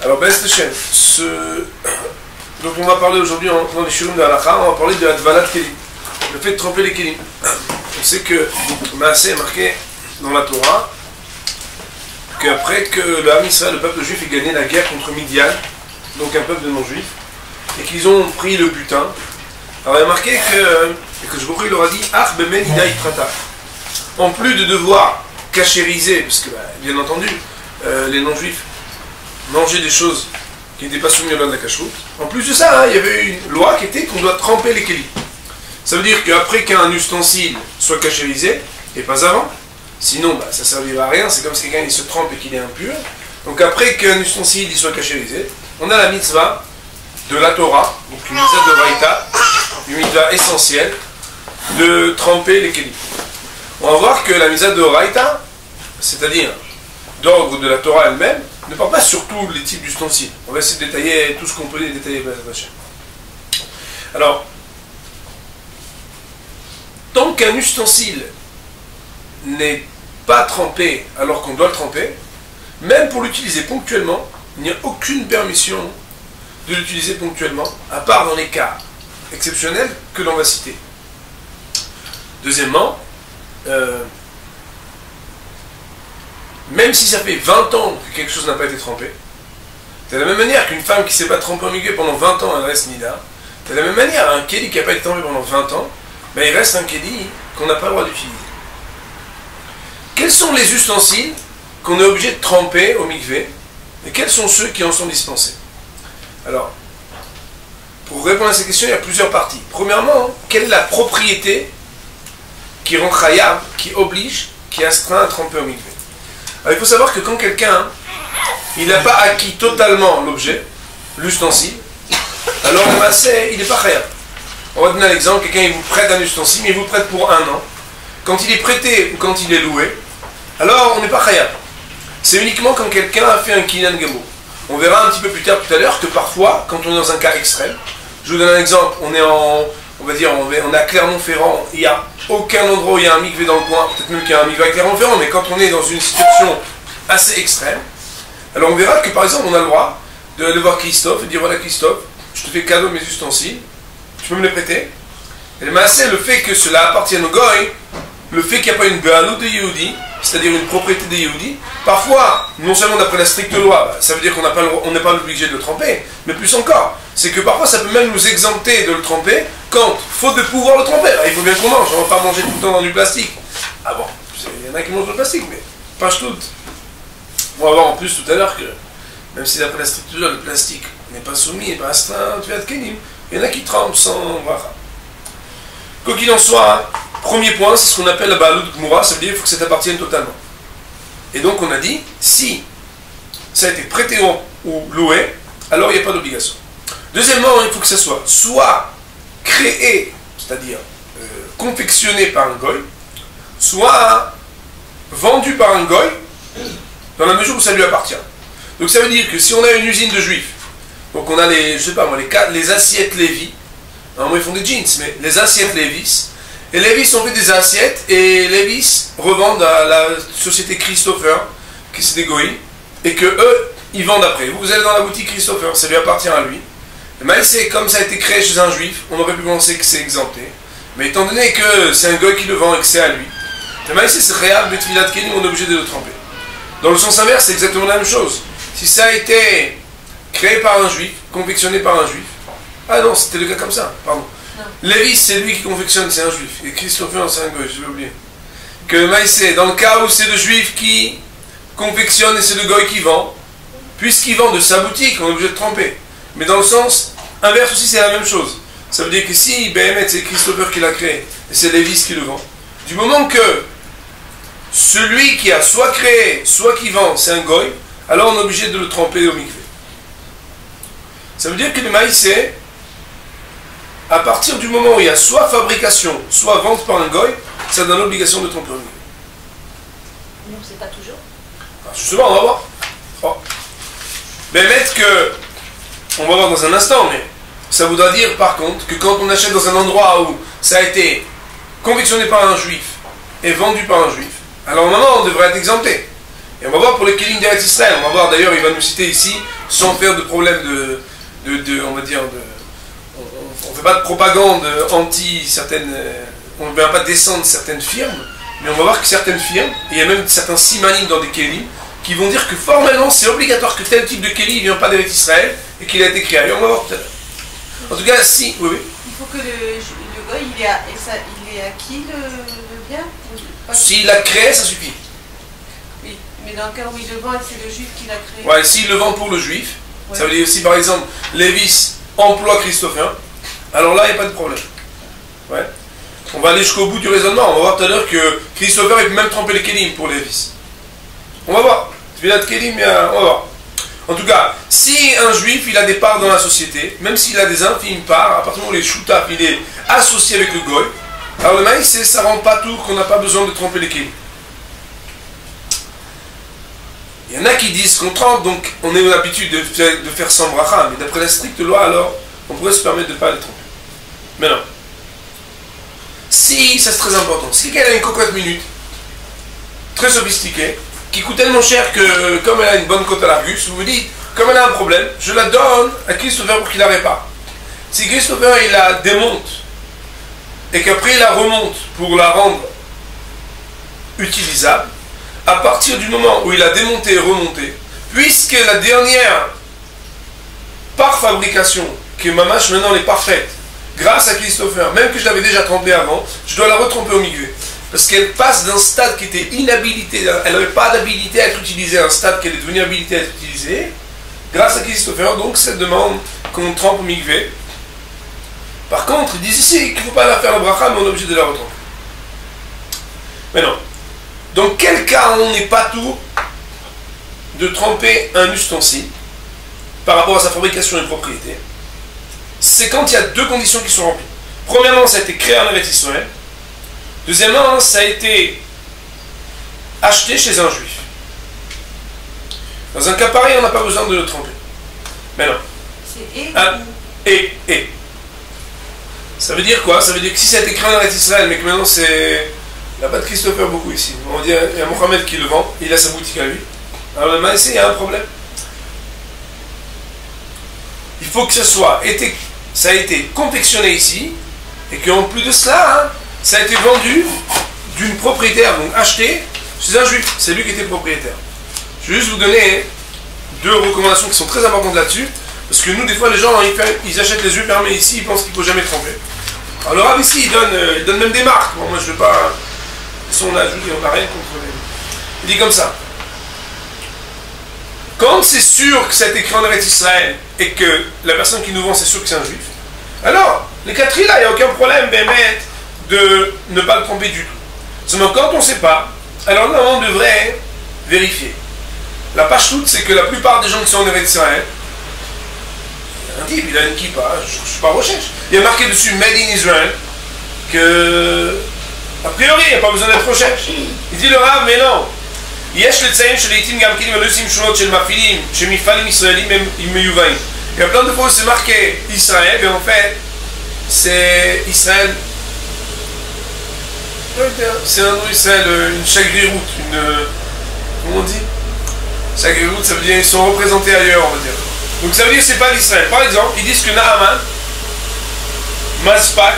Alors, Ben Stechem, ce dont on va parler aujourd'hui dans les shurim de Halakha, on va parler de Advalat Kelim, le fait de tremper les Kelim. On sait que Maaseh est marqué dans la Torah qu'après que le Ham Israël, le peuple juif, ait gagné la guerre contre Midian, donc un peuple de non-juifs, et qu'ils ont pris le butin, alors il est marqué que je il leur a dit Ach bemen ida itrata. En plus de devoir cachériser, parce que bien entendu, les non-juifs mangeaient des choses qui n'étaient pas soumises à la loi de la cacheroute. En plus de ça, il y avait une loi qui était qu'on doit tremper les kélim. Ça veut dire qu'après qu'un ustensile soit cachérisé, et pas avant, sinon ça ne servira à rien, c'est comme si quelqu'un il se trempe et qu'il est impur. Donc après qu'un ustensile il soit cachérisé, on a la mitzvah de la Torah, donc une mitzvah de Raïta, une mitzvah essentielle, de tremper les kélim. On va voir que la mitzvah de Raïta, c'est-à-dire d'ordre de la Torah elle-même, ne parle pas sur tous les types d'ustensiles. On va essayer de détailler tout ce qu'on peut détailler. Alors, tant qu'un ustensile n'est pas trempé alors qu'on doit le tremper, même pour l'utiliser ponctuellement, il n'y a aucune permission de l'utiliser ponctuellement, à part dans les cas exceptionnels que l'on va citer. Deuxièmement, même si ça fait 20 ans que quelque chose n'a pas été trempé, de la même manière qu'une femme qui ne s'est pas trempée en milieu pendant 20 ans, elle reste nida. De la même manière, un kéli qui n'a pas été trempé pendant 20 ans, il reste un kéli qu'on n'a pas le droit d'utiliser. Quels sont les ustensiles qu'on est obligé de tremper au mikvé et quels sont ceux qui en sont dispensés? Alors, pour répondre à ces questions, il y a plusieurs parties. Premièrement, quelle est la propriété qui rend khayab, qui oblige, qui astreint à tremper au mikvé? Alors, il faut savoir que quand quelqu'un il n'a pas acquis totalement l'objet, l'ustensile, alors le maaseh, il n'est pas khayab. On va donner un exemple, quelqu'un il vous prête un ustensile, mais il vous prête pour 1 an. Quand il est prêté ou quand il est loué, alors on n'est pas khayab. C'est uniquement quand quelqu'un a fait un kinyan gamo. On verra un petit peu plus tard tout à l'heure que parfois, quand on est dans un cas extrême, je vous donne un exemple, on est à Clermont-Ferrand, il n'y a aucun endroit où il y a un mikvé dans le coin, peut-être même qu'il y a un mikvé à Clermont-Ferrand, mais quand on est dans une situation assez extrême, alors on verra que par exemple on a le droit de voir Christophe et de dire voilà Christophe, je te fais cadeau de mes ustensiles, tu peux me les prêter. Et le maaseh, le fait que cela appartienne au goy, le fait qu'il n'y a pas une be'alout de Yehudi, c'est-à-dire une propriété de Yehudi, parfois, non seulement d'après la stricte loi, ça veut dire qu'on n'est pas obligé de le tremper, mais plus encore, c'est que parfois ça peut même nous exempter de le tremper quand, faute de pouvoir le tremper. Alors, il faut bien qu'on mange, on ne va pas manger tout le temps dans du plastique. Ah bon, il y en a qui mangent le plastique, mais pas toutes. On va voir en plus tout à l'heure que, même si d'après la stricte loi, le plastique n'est pas soumis, n'est pas astreint, tu vas de kélim, il y en a qui trempent sans bracha. Quoi qu'il en soit, premier point, c'est ce qu'on appelle la ba'alout gmura, ça veut dire qu'il faut que ça t'appartienne totalement. Et donc on a dit, si ça a été prêté ou loué, alors il n'y a pas d'obligation. Deuxièmement, il faut que ça soit créé, c'est-à-dire confectionné par un goy, soit vendu par un goy, dans la mesure où ça lui appartient. Donc ça veut dire que si on a une usine de juifs, donc on a les assiettes Lévi, normalement ils font des jeans, mais les assiettes Lévis, et Lévis ont fait des assiettes, et Lévis revendent à la société Christopher, qui c'est des goïs, et que eux, ils vendent après. Vous allez dans la boutique Christopher, ça lui appartient à lui. Mais c'est comme ça a été créé chez un juif, on aurait pu penser que c'est exempté. Mais étant donné que c'est un goï qui le vend et que c'est à lui, mais c'est réel, Betfilat Kelim, on est obligé de le tremper. Dans le sens inverse, c'est exactement la même chose. Si ça a été créé par un juif, confectionné par un juif, ah non, c'était le cas comme ça, pardon. Lévis, c'est lui qui confectionne, c'est un juif. Et Christopher, c'est un goy, je l'ai oublié. Que Maïsé, dans le cas où c'est le juif qui confectionne et c'est le goy qui vend, puisqu'il vend de sa boutique, on est obligé de tremper. Mais dans le sens inverse aussi, c'est la même chose. Ça veut dire que si BMT, c'est Christopher qui l'a créé, et c'est Lévis qui le vend, du moment que celui qui a soit créé, soit qui vend, c'est un goy, alors on est obligé de le tremper au mikvé. Ça veut dire que le Maïsé, à partir du moment où il y a soit fabrication, soit vente par un goy, ça donne l'obligation de tremper au mikvé. Non, c'est pas toujours. Alors justement, on va voir. Oh. Mais mettre que, on va voir dans un instant, mais ça voudra dire par contre que quand on achète dans un endroit où ça a été confectionné par un juif et vendu par un juif, alors maintenant on devrait être exempté. Et on va voir pour les Kélim d'Eretz Israël, on va voir d'ailleurs, il va nous citer ici, sans faire de problème on va dire, on ne fait pas de propagande anti certaines, on ne vient pas descendre certaines firmes, mais on va voir que certaines firmes, et il y a même certains simanim dans des Kélim, qui vont dire que formellement c'est obligatoire que tel type de Kéli ne vient pas d'Eretz Israël et qu'il a été créé. Et on va voir tout à l'heure. En tout cas, si, oui. Il faut que le goy, il est à qui le bien? S'il l'a créé, ça suffit. Oui, mais dans le cas où il le vend, c'est le juif qui l'a créé. Ouais, s'il le vend pour le juif, ouais. Ça veut dire aussi par exemple, Lévis emploie Christopher, alors là, il n'y a pas de problème. Ouais. On va aller jusqu'au bout du raisonnement. On va voir tout à l'heure que Christopher il peut même tremper les Kélim pour Lévis. On va voir. On va voir. En tout cas, si un juif il a des parts dans la société, même s'il a des infimes parts, à partir du moment où les shoutaf il est associé avec le goy, alors le maïs ça rend pas tout qu'on n'a pas besoin de tromper les kélim. Il y en a qui disent qu'on trempe, donc on est l'habitude de faire sans bracha, mais d'après la stricte loi alors, on pourrait se permettre de ne pas les tromper. Mais non. Si, ça c'est très important, si quelqu'un a une cocotte minute, très sophistiquée, qui coûte tellement cher que, comme elle a une bonne cote à l'Argus, vous vous dites, comme elle a un problème, je la donne à Christopher pour qu'il la répare. Si Christopher il la démonte, et qu'après il la remonte pour la rendre utilisable, à partir du moment où il a démonté et remonté, puisque la dernière par fabrication, qui est mamash maintenant elle est parfaite, grâce à Christopher, même que je l'avais déjà trempée avant, je dois la retremper au migvé. Parce qu'elle passe d'un stade qui était inhabilité, elle n'avait pas d'habilité à être utilisée, à un stade qu'elle est devenue habilitée à être utilisée, grâce à Christopher, donc ça demande qu'on trempe au mikvé. Par contre, ils disent ici qu'il ne faut pas la faire la bracha, mais on est obligé de la retremper. Mais non. Dans quel cas on n'est pas tout de tremper un ustensile par rapport à sa fabrication et propriété? C'est quand il y a deux conditions qui sont remplies. Premièrement, ça a été créé en Eretz Israël. Deuxièmement, ça a été acheté chez un juif. Dans un cas pareil, on n'a pas besoin de le tremper. Mais non. C'est et. Ça veut dire quoi? Ça veut dire que si ça a été créé en Eretz Israël, mais que maintenant c'est... Il n'y a pas de Christopher beaucoup ici. On va dire, il y a Mohamed qui le vend, il a sa boutique à lui. Alors le maïs, il y a un problème. Il faut que ça a été confectionné ici, et qu'en plus de cela, ça a été vendu d'une propriétaire, donc acheté chez un juif. C'est lui qui était propriétaire. Je vais juste vous donner deux recommandations qui sont très importantes là-dessus, parce que nous, des fois, les gens, ils achètent les yeux fermés ici, ils pensent qu'il ne faut jamais tromper. Alors le Rav ici, il donne même des marques. Bon, moi, je ne veux pas... Si on a dit, on n'a rien contre les... Il dit comme ça. Quand c'est sûr que ça a été créé en Eretz Israël, et que la personne qui nous vend, c'est sûr que c'est un juif, alors, les quatriers là, il n'y a aucun problème, de ne pas le tromper du tout. Seulement, quand on ne sait pas, alors là, on devrait vérifier. La page toute, c'est que la plupart des gens qui sont en Eretz Israël, un type, il a une kippa, je ne suis pas en recherche. Il y a marqué dessus Made in Israel, que, a priori, il n'y a pas besoin d'être recherche. Il dit le Rav, mais non. יש לציין שלעיתים גם כן מלא עושים שונות של מפעילים, שמפעלים ישראלים הם מיובאים. Il y a plein de fois où c'est marqué Israël, mais en fait, c'est Israël. C'est un nom Israël, une chagriroute, comment on dit? Chagriroute, ça veut dire qu'ils sont représentés ailleurs, on va dire. Donc ça veut dire que c'est pas l'Israël. Par exemple, ils disent que Naaman, Mazpak,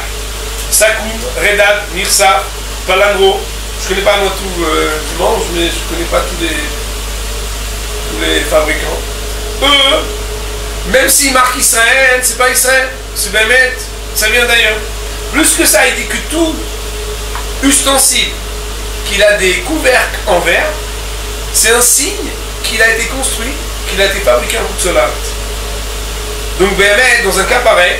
Sakoum, Redad, Mirsa, Palangro, je connais pas moi tout dimanche, mais je connais pas tous les fabricants. Eux, même s'ils marquent Israël, c'est pas Israël, c'est Bémet, ça vient d'ailleurs. Plus que ça, il dit que tout ustensile qu'il a des couvercles en verre, c'est un signe qu'il a été construit, qu'il a été fabriqué en Kutzolat. Donc Bémet, dans un cas pareil,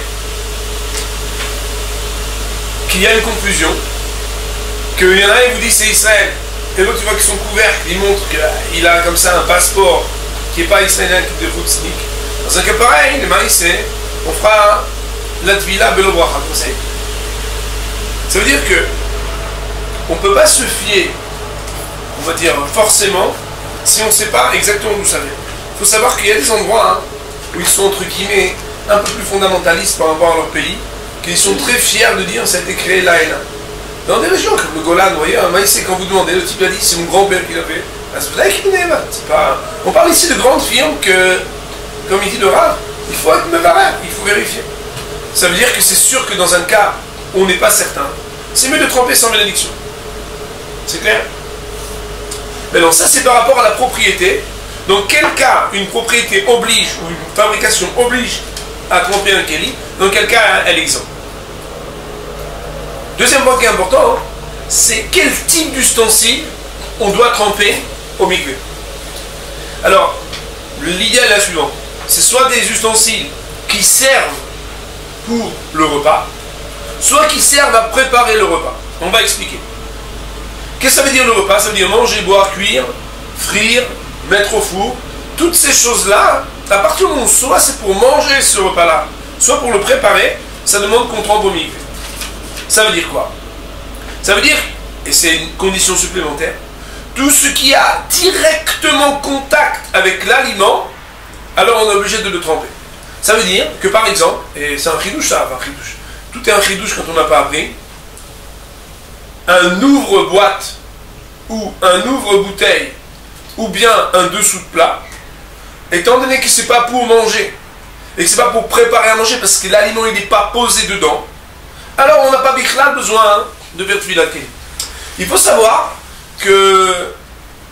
qu'il y a une confusion, qu'il y en a un qui vous dit c'est Israël, et l'autre tu vois qu'ils sont couvercles, il montre qu'il a comme ça un passeport qui n'est pas israélien, qui est de Routsnik. Dans un cas pareil, le maïs, on fera la tvila belobracha, conseil. Ça veut dire que on ne peut pas se fier, on va dire forcément, si on ne sait pas exactement d'où ça vient. Il faut savoir qu'il y a des endroits où ils sont entre guillemets un peu plus fondamentalistes par rapport à leur pays, qu'ils sont très fiers de dire ça a été créé là et là. Dans des régions comme le Golan, vous voyez, un maïs, quand vous demandez, le type a dit c'est mon grand-père qui l'a fait, On parle ici de grandes firmes que, comme il dit le Rav, il faut être mevarach, il faut vérifier. Ça veut dire que c'est sûr que dans un cas où on n'est pas certain, c'est mieux de tremper sans bénédiction. C'est clair? Mais non, ça c'est par rapport à la propriété. Dans quel cas une propriété oblige, ou une fabrication oblige à tremper un keli, dans quel cas elle est exempte. Deuxième point qui est important, c'est quel type d'ustensile on doit tremper au mikvé. Alors, l'idéal est la suivante. C'est soit des ustensiles qui servent pour le repas, soit qui servent à préparer le repas. On va expliquer. Qu'est-ce que ça veut dire le repas? Ça veut dire manger, boire, cuire, frire, mettre au four. Toutes ces choses-là, à partir du moment où soit c'est pour manger ce repas-là, soit pour le préparer, ça demande qu'on trempe au mikvé. Ça veut dire quoi? Ça veut dire, et c'est une condition supplémentaire, tout ce qui a directement contact avec l'aliment, alors on est obligé de le tremper. Ça veut dire que par exemple, et c'est un chidouche ça, un chidouche. Tout est un chidouche quand on n'a pas appris. Un ouvre-boîte, ou un ouvre-bouteille, ou bien un dessous de plat, étant donné que c'est pas pour manger, et que c'est pas pour préparer à manger, parce que l'aliment il n'est pas posé dedans, alors on n'a pas besoin de faire tuilat keli. Il faut savoir que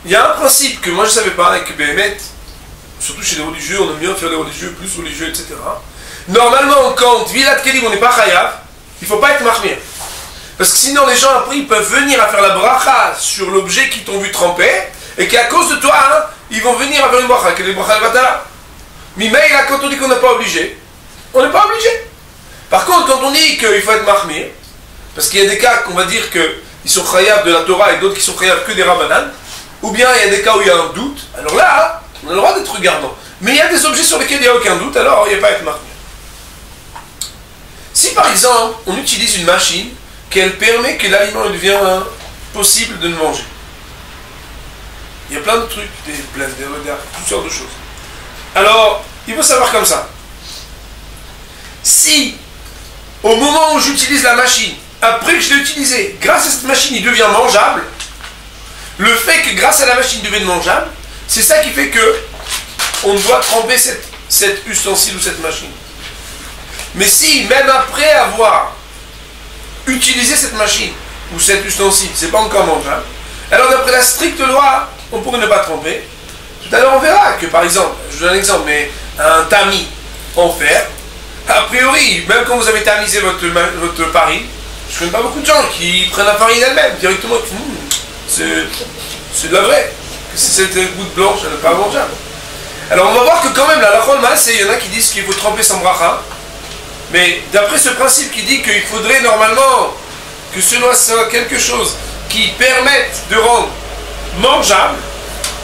il y a un principe que moi je ne savais pas, et que Béhémet, surtout chez les religieux, on aime bien faire les religieux, plus religieux, etc. Normalement, quand Vilat Keli, on n'est pas chayav, il ne faut pas être mahmir. Parce que sinon, les gens après, ils peuvent venir à faire la bracha sur l'objet qu'ils t'ont vu tremper, et qu'à cause de toi, hein, ils vont venir à faire une bracha, quelle est la bracha al-vatala. Mais là, quand on dit qu'on n'est pas obligé, on n'est pas obligé. Par contre, quand on dit qu'il faut être mahmir, parce qu'il y a des cas qu'on va dire qu'ils sont chayav de la Torah et d'autres qui sont chayav que des rabbanan, ou bien il y a des cas où il y a un doute, alors là, on a le droit d'être regardant. Mais il y a des objets sur lesquels il n'y a aucun doute, alors il n'y a pas à être mahmir. Si par exemple, on utilise une machine qu'elle permet que l'aliment devient possible de le manger, il y a plein de trucs, des blenders, toutes sortes de choses. Alors, il faut savoir comme ça. Si, au moment où j'utilise la machine, après que je l'ai utilisée, grâce à cette machine, il devient mangeable, le fait que grâce à la machine, il devienne mangeable, c'est ça qui fait que on doit tremper cet ustensile ou cette machine. Mais si, même après avoir utilisé cette machine ou cet ustensile, c'est pas encore mangeable, alors d'après la stricte loi, on pourrait ne pas tremper. Tout à l'heure, on verra que, par exemple, je vous donne un exemple, mais un tamis en fer, a priori, même quand vous avez tamisé votre farine, je connais pas beaucoup de gens qui prennent la farine elle-même directement, c'est de la vraie, que c'est cette goutte blanche, elle n'est pas mangeable. Alors on va voir que quand même, la lachol maaseh, il y en a qui disent qu'il faut tremper sans bracha, mais d'après ce principe qui dit qu'il faudrait normalement que ce soit quelque chose qui permette de rendre mangeable,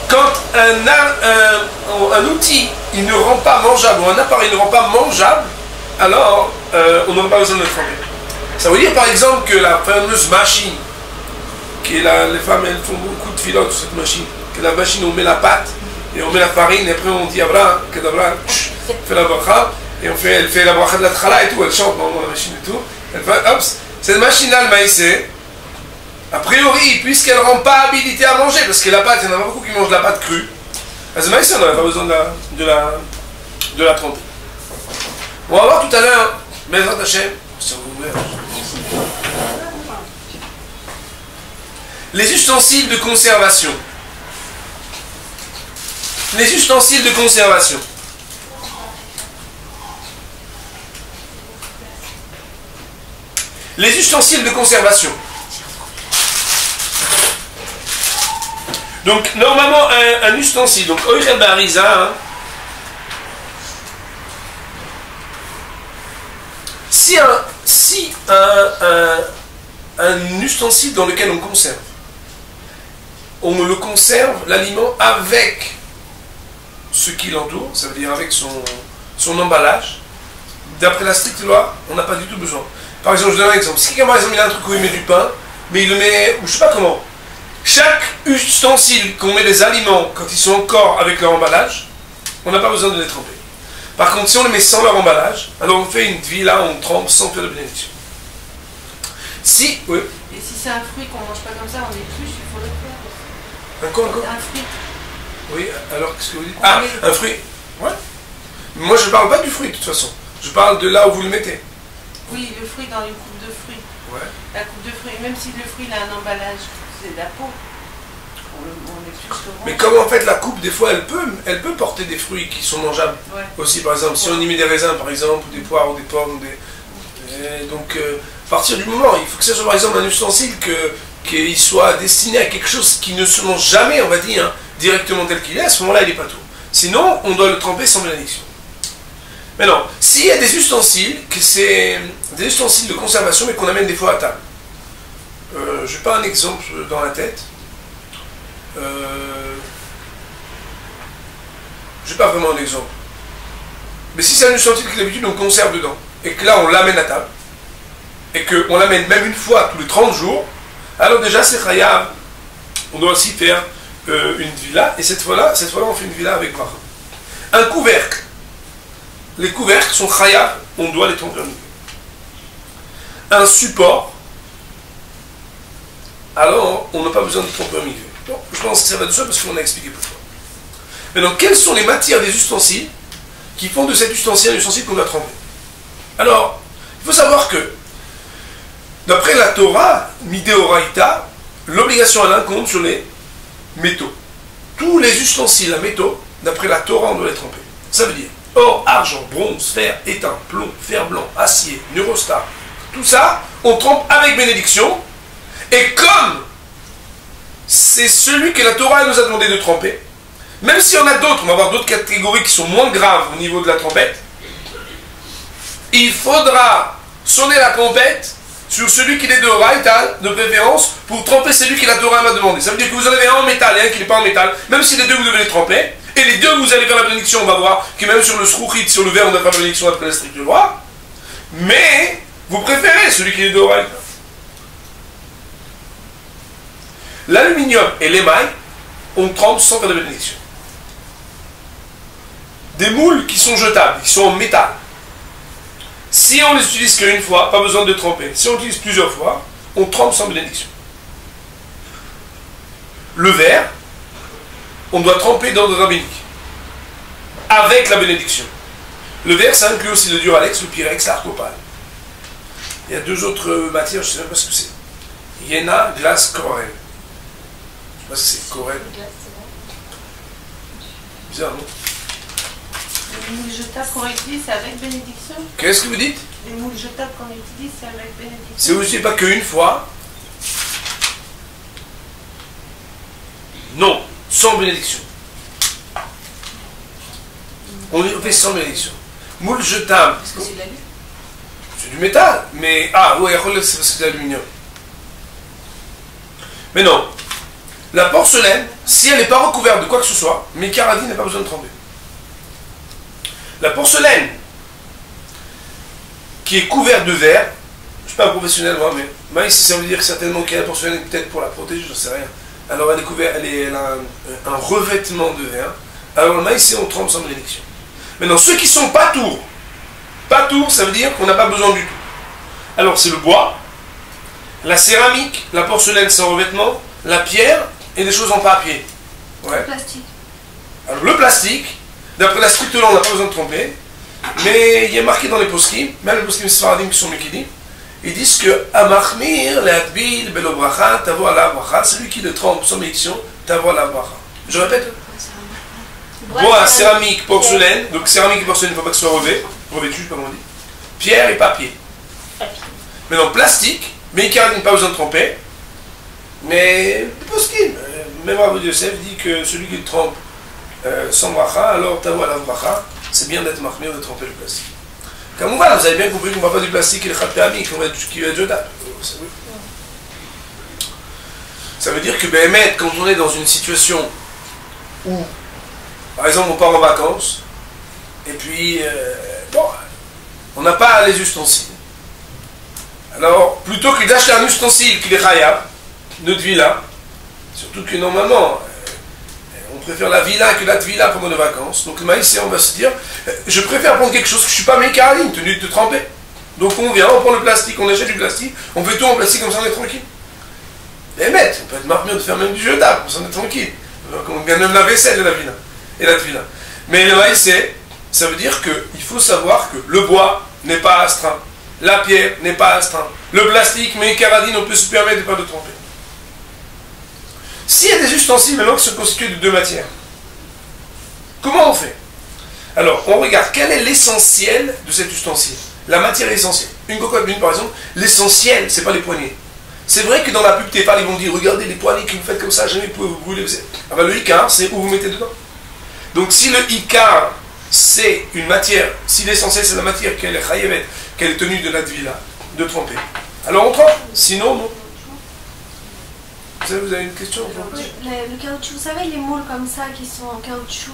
quand un outil il ne rend pas mangeable, ou un appareil ne rend pas mangeable, alors on n'aura pas besoin de le tremper. Ça veut dire par exemple que la fameuse machine, les femmes elles font beaucoup de filotes sur cette machine, que la machine on met la pâte, et on met la farine, et après on dit Abra, Kadabra, fait la bracha, et elle fait la bracha de la trala et tout, elle chante dans la machine et tout, elle fait, hop, cette machine-là, le maïsé, a priori, puisqu'elle ne rend pas habilité à manger, parce que la pâte, il y en a beaucoup qui mangent la pâte crue, ce maïsé, on n'aurait pas besoin de la tremper. On va voir tout à l'heure, Bezrat Hashem, les ustensiles de conservation. Les ustensiles de conservation. Les ustensiles de conservation. Donc, normalement, un ustensile, donc, Oichel Bariza, si un ustensile dans lequel on conserve, on le conserve, l'aliment, avec ce qui l'entoure, ça veut dire avec son emballage, d'après la stricte loi, on n'a pas du tout besoin. Par exemple, je donne un exemple. Si quelqu'un, par exemple, il a un truc où il met du pain, mais il le met, ou je sais pas comment, chaque ustensile qu'on met des aliments, quand ils sont encore avec leur emballage, on n'a pas besoin de les tremper. Par contre, si on les met sans leur emballage, alors on fait une vie là, on trempe sans faire de bénédiction. Si, oui. Et si c'est un fruit qu'on ne mange pas comme ça, on épluche, il faut le faire. Un quoi encore? Un fruit. Oui, alors qu'est-ce que vous dites? On Ah, met- un fruit. Ouais. Moi, je parle pas du fruit, de toute façon. Je parle de là où vous le mettez. Oui, le fruit dans une coupe de fruits. Ouais. La coupe de fruits, même si le fruit il a un emballage, c'est de la peau. On épluche l'orange. Mais comme en fait la coupe, des fois, elle peut porter des fruits qui sont mangeables. Ouais. Aussi, par exemple, si on y met des raisins, par exemple, ou des poires, ou des pommes, ou des... Et donc, à partir du moment, il faut que ce soit, par exemple, un ustensile qu'il soit destiné à quelque chose qui ne se mange jamais, on va dire, hein, directement tel qu'il est, à ce moment-là, il n'est pas tout. Sinon, on doit le tremper sans bénédiction. Maintenant, s'il y a des ustensiles, que c'est des ustensiles de conservation, mais qu'on amène des fois à table. Je n'ai pas un exemple dans la tête. Je n'ai pas vraiment un exemple. Mais si c'est un ustensile que d'habitude on conserve dedans, et que là on l'amène à table, et qu'on l'amène même une fois tous les 30 jours, alors déjà c'est chayav. On doit aussi faire une villa, et cette fois-là on fait une villa avec bracha. Un couvercle. Les couvercles sont chayav, on doit les tremper en eau. Un support, alors on n'a pas besoin de tremper en milieu. Bon, je pense que ça va de soi parce qu'on a expliqué pourquoi. Maintenant, quelles sont les matières des ustensiles qui font de cet ustensile un ustensile qu'on doit tremper? Alors, il faut savoir que, d'après la Torah, Mideoraita, l'obligation elle incombe sur les métaux. Tous les ustensiles à métaux, d'après la Torah, on doit les tremper. Ça veut dire or, argent, bronze, fer, étain, plomb, fer blanc, acier, neurostar, tout ça, on trempe avec bénédiction. Et comme c'est celui que la Torah nous a demandé de tremper, même s'il y en a d'autres, on va avoir d'autres catégories qui sont moins graves au niveau de la trompette, il faudra sonner la trompette sur celui qui est de Oraïta, de préférence, pour tremper celui que la Torah m'a demandé. Ça veut dire que vous en avez un en métal et un qui n'est pas en métal, même si les deux vous devez les tremper, et les deux vous allez faire la bénédiction, on va voir que même sur le srouchit, sur le verre, on doit faire la bénédiction après la stricte loi, mais vous préférez celui qui est de Oraïta. L'aluminium et l'émail, on trempe sans faire de bénédiction. Des moules qui sont jetables, qui sont en métal. Si on les utilise qu'une fois, pas besoin de tremper. Si on utilise plusieurs fois, on trempe sans bénédiction. Le verre, on doit tremper d'ordre rabbinique. Avec la bénédiction. Le verre, ça inclut aussi le duralex, le pyrex, l'arcopale. Il y a deux autres matières, je ne sais même pas ce que c'est. Iéna, glace, corelle. Je ne sais pas si c'est corelle. Bizarre, non? Les moules jetables qu'on utilise, c'est avec bénédiction. Qu'est-ce que vous dites? Les moules jetables qu'on utilise, c'est avec bénédiction. C'est aussi pas qu'une fois. Non, sans bénédiction. On fait sans bénédiction. Moule jetable. Parce que c'est de la lutte. C'est du métal, mais... Ah, ouais, c'est parce que c'est de l'aluminium. Mais non. La porcelaine, si elle n'est pas recouverte de quoi que ce soit, Mékaradi n'a pas besoin de tremper. La porcelaine qui est couverte de verre, je ne suis pas un professionnel moi, mais ici ça veut dire certainement qu'il y a la porcelaine peut-être pour la protéger, je ne sais rien. Alors elle est couverte, elle a un revêtement de verre. Alors le maïs, on trempe sans bénédiction. Maintenant, ceux qui sont pas tours, ça veut dire qu'on n'a pas besoin du tout. Alors c'est le bois, la céramique, la porcelaine sans revêtement, la pierre et des choses en papier. Ouais. Plastique. Alors le plastique, d'après la stricte loi, on n'a pas besoin de tromper, mais il y a marqué dans les poskim, même les poskim sfaradim qui sont Mekidi, ils disent que Amachmir, Leatbil, Belobracha, Tavo la bracha, celui qui le trempe sans bénédiction, Tavo la bracha. Je répète. Bois, céramique, porcelaine, donc céramique et porcelaine, il ne faut pas que ce soit revêtu, je sais pas comment on dit. Pierre et papier. Maintenant, plastique, mais il n'a pas besoin de tremper, mais les poskim, même Rabbi Yosef dit que celui qui le trempe sans bracha, alors Tavo la bracha, c'est bien d'être mahmir, de tremper le plastique. Comme voilà, vous avez bien compris qu'on ne va pas du plastique et le khatami, qui va être jetable. Ça veut dire que Béhémet, quand on est dans une situation où, par exemple, on part en vacances, et puis, bon, on n'a pas les ustensiles. Alors, plutôt que d'acheter un ustensile qui est khayab, notre villa, surtout que normalement, on préfère la villa que la villa pendant les vacances. Donc le maïs, on va se dire, je préfère prendre quelque chose que je ne suis pas mécanique, une tenue de tremper. Donc on vient, on prend le plastique, on achète du plastique, on fait tout en plastique, comme ça on est tranquille. Les mettre, on peut être marmion de faire même du jeu d'âme, on s'en est tranquille. On gagne même la vaisselle de la vina. Et la tvila. Mais le maïsé, ça veut dire qu'il faut savoir que le bois n'est pas astreint, la pierre n'est pas astreint, le plastique, mais caradine, on peut se permettre de ne pas le tromper. S'il y a des ustensiles maintenant qui sont constitués de deux matières, comment on fait? Alors, on regarde quel est l'essentiel de cet ustensile. La matière est essentielle. Une cocotte d'huile, par exemple, l'essentiel, c'est pas les poignées. C'est vrai que dans la pub Tefal, ils vont dire, regardez les poignées que vous faites comme ça, jamais vous pouvez vous brûler. Alors, le Icar, c'est où vous mettez dedans. Donc, si le Icar, c'est une matière, si l'essentiel, c'est la matière qu'elle est chayevet, qu'elle est tenue de la tvila, de tremper, alors on trempe. Sinon, non. Vous avez une question? Oui, le caoutchouc, vous savez les moules comme ça qui sont en caoutchouc,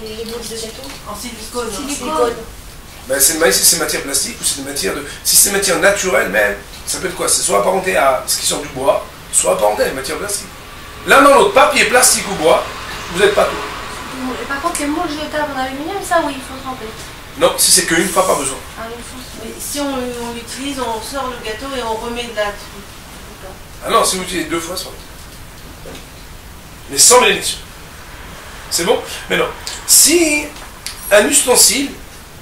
Les boules de gâteau. En silicone. silicone. Ben, c'est le maïs, si c'est matière plastique ou c'est des matières de. Si c'est matière naturelle même, ça peut être quoi? C'est soit apparenté à ce qui sort du bois, soit apparenté à une matière plastique. L'un dans l'autre, papier, plastique ou bois, vous n'êtes pas tout. Et par contre, les moules jetables en aluminium, ça oui, il faut tremper. Non, si c'est qu'une fois, pas besoin. Ah, il faut. Mais si on l'utilise, on sort le gâteau et on remet de la... Ah non, si vous utilisez deux fois, ça va. Mais sans bénédiction. C'est bon? Mais non. Si un ustensile